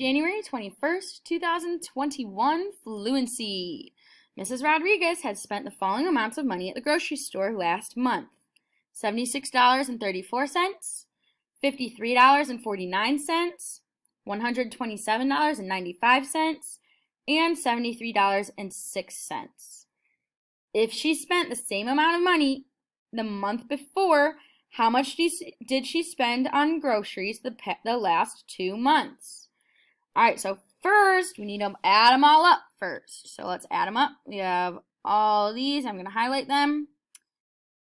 January 21st, 2021, Fluency. Mrs. Rodriguez had spent the following amounts of money at the grocery store last month: $76.34, $53.49, $127.95, and $73.06. If she spent the same amount of money the month before, how much did she spend on groceries the last 2 months? All right, so first we need to add them all up first. So let's add them up. We have all these. I'm going to highlight them.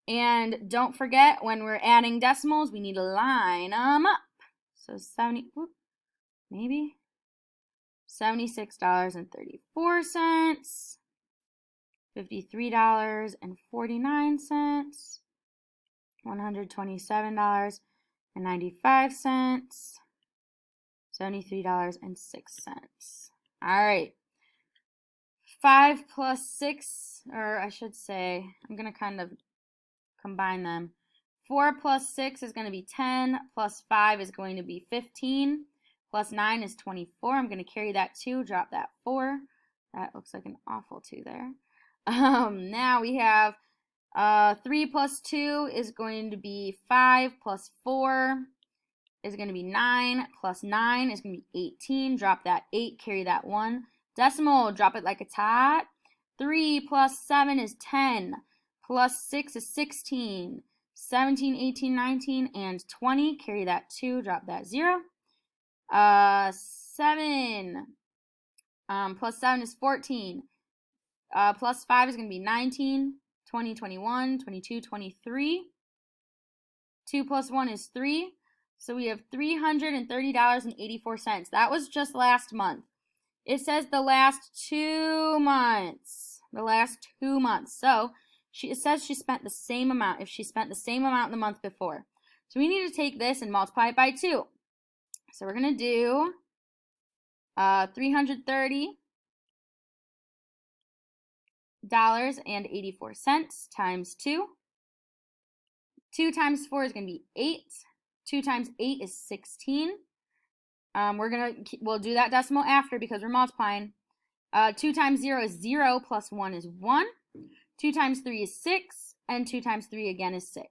And don't forget, when we're adding decimals, we need to line them up. So $76.34, $53.49, $127.95, $73.06. All right. 5 plus 6, or I should say, I'm going to kind of combine them. 4 plus 6 is going to be 10, plus 5 is going to be 15, plus 9 is 24. I'm going to carry that 2, drop that 4. That looks like an awful 2 there. Now we have 3 plus 2 is going to be 5, plus 4 is going to be 9, plus 9 is going to be 18. Drop that 8, carry that 1. Decimal, drop it like it's hot. 3 plus 7 is 10, plus 6 is 16, 17, 18, 19, and 20. Carry that 2, drop that 0. 7 plus 7 is 14. Plus 5 is going to be 19, 20, 21, 22, 23. 2 plus 1 is 3. So we have $330.84. That was just last month. It says the last 2 months. The last 2 months. So it says she spent the same amount if she spent the same amount the month before. So we need to take this and multiply it by 2. So we're going to do $330.84 times 2. 2 times 4 is going to be 8. 2 times 8 is 16. We'll do that decimal after because we're multiplying. 2 times 0 is 0, plus 1 is 1. 2 times 3 is 6, and 2 times 3 again is 6.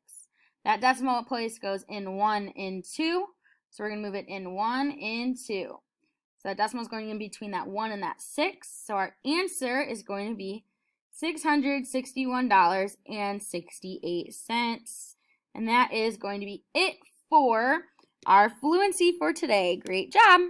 That decimal place goes in 1 in 2, so we're going to move it in 1 in 2. So that decimal is going in between that 1 and that 6, so our answer is going to be $661.68. And that is going to be it for our fluency for today. Great job!